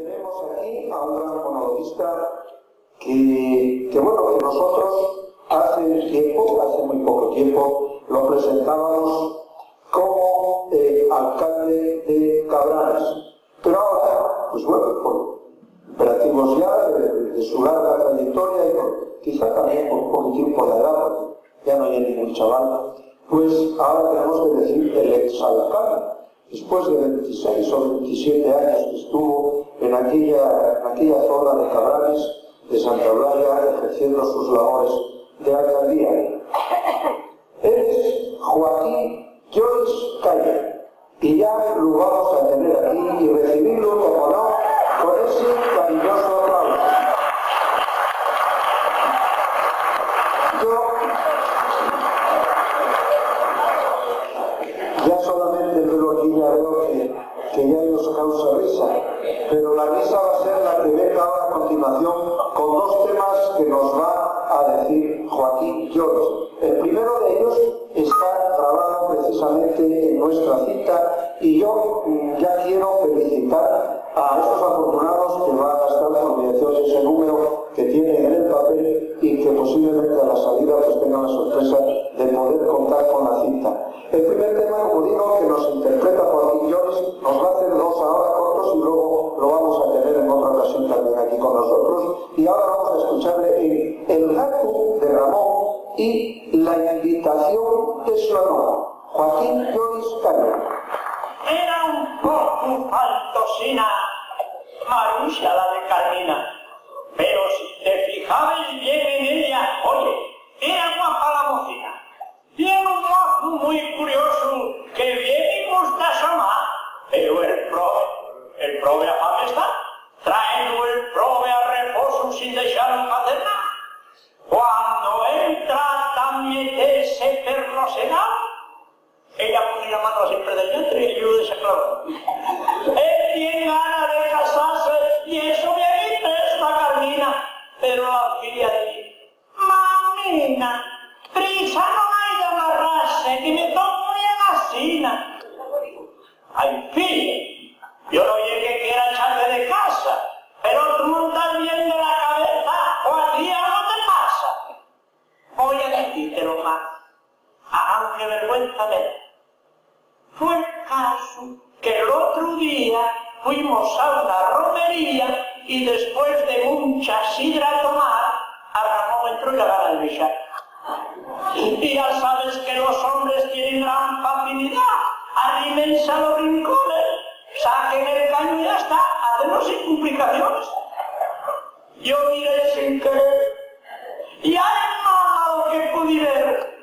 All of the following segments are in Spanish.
tenemos aquí a un gran monologuista que nosotros hace muy poco tiempo, lo presentábamos como alcalde de Cabranes. Pero ahora, pues bueno, por operativos ya de su larga trayectoria y quizá también por un poquitín por la edad, porque ya no hay ningún chaval, pues ahora tenemos que decir el exalcalde. Después de 26 o 27 años que estuvo en aquella zona de Cabranes, de Santa Eulalia, ejerciendo sus labores de alcaldía. Él es Joaquín Lloris Calle, y ya lo vamos a tener aquí y recibirlo, como no, con ese cariñoso aplauso. Ya solamente verlo aquí ya veo que ya nos causa risa, pero la risa va a ser la que venga ahora a continuación con dos temas que nos va a decir Joaquín Lloris. El primero de ellos está grabado precisamente en nuestra cita y yo ya quiero felicitar a estos afortunados que van a estar por mediación de ese número que tienen en el papel y que posiblemente a la salida pues tengan la sorpresa de poder contar con la cita. El primer tema, como digo, que nos interpreta Joaquín Lloris, nos va a hacer dos ahora cortos y luego lo vamos a tener en otra ocasión también aquí con nosotros. Y ahora vamos a escucharle en El gato de Ramón y La invitación de su honor. Joaquín Lloris Calle. Era un poco faltosina, Marusia la de Carmina, pero si te fijabas bien en ella, oye, era guapa la mocina. Tiene un mozo muy curioso que viene y gusta asomar, pero el prove a fama está, trayendo el prove a reposo sin dejarlo hacer nada. Cuando entra también ese perro senado, ella pone la mano siempre del vientre y yo de ese clavo. Él tiene ganas de casarse y eso me evita esta Carmina, pero la filla dice, mamina, prisa no hay de amarrarse, que me toco bien asina. Ay, filla, yo no llegué que era echarme de casa, pero tú no estás bien de la cabeza o a ti algo te pasa. Voy a decírtelo más, aunque vergüenza me da. Fue el caso que el otro día fuimos a una romería y después de mucha sidra a tomar, a Ramón entró y la gana de besar. Y ya sabes que los hombres tienen gran facilidad, arrímense a los rincones, saquen el caño y ya está, hacenlo sin complicaciones. Yo miré sin querer y ay mamá lo que pude ver.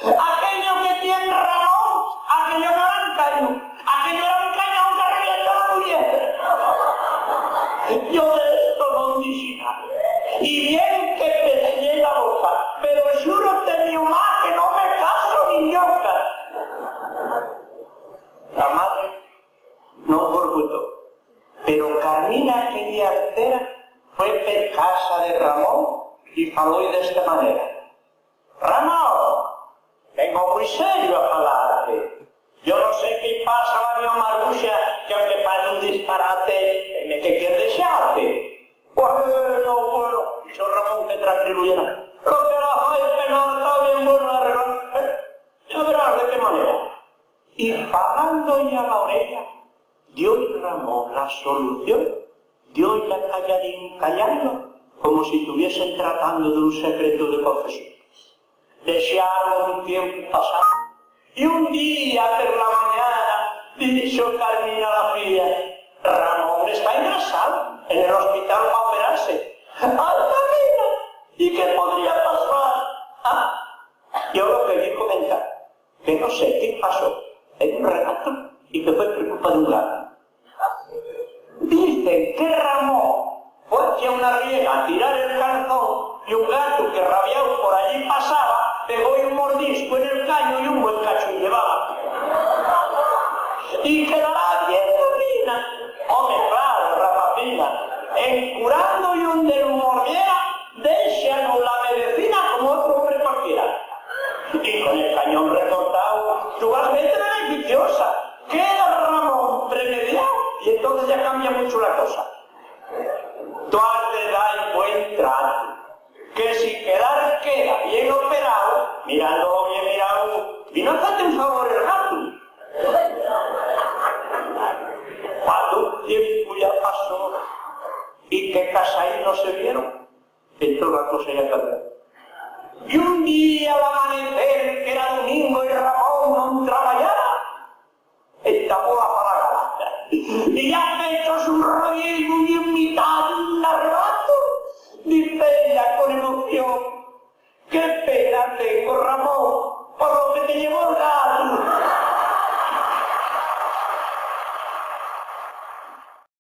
Aquello que tiene Ramón, aquello no era un caño, aquello era un cañón que revienta la mujer. Yo de esto no dije nada. Y bien que peleé la boca, pero juro de mi mamá que no me caso ni ñoca. La madre no orgullo, pero Carmina quería hacer fue per casa de Ramón y faló de esta manera. Ramón, vengo muy serio a hablarte. Yo no sé qué pasa a mi Marusia, que aunque parece un disparate, me que quiere desearte. Bueno, dijo Ramón que tranquiluyera. Lo que la fue penal está bien bueno de arreglar. Ya verás de qué manera. Y pagando ya la oreja, dio Ramón la solución, dio ya calladín callando, como si estuviesen tratando de un secreto de confesión. Desearon un tiempo pasado, y un día por la mañana, dijo Carmina la filla, Ramón está ingresado en el hospital para operarse. ¡Ay, Carmina! ¿Y qué podría pasar? Ah, yo lo quería comentar, que no sé qué pasó en un regato y que fue por culpa de un gato. Dicen que Ramón fue hacia una riega a tirar el calzón y un gato que rabiado por allí pasaba pegó un mordisco en el caño y un buen cacho llevaba. Y quedará bien Carmina. Hombre, claro, rapacina, en curando y donde lo mordiera, déjanos la medicina como otro hombre cualquiera. Y con el cañón recortado, tu vas a meter beneficiosa. Queda Ramón premediado y entonces ya cambia mucho la cosa. tú has de dar buen trato. Que si queda bien operado, mirándolo bien mirado, vino a hacerte un favor el gato. Cuando un tiempo ya pasó y que Casaí no se vieron, esto la cosa ya cambió. Y un día al amanecer, que era domingo y Ramón no trabajaba, estaba la palagada. Y ya ha hecho su rodillo y en mitad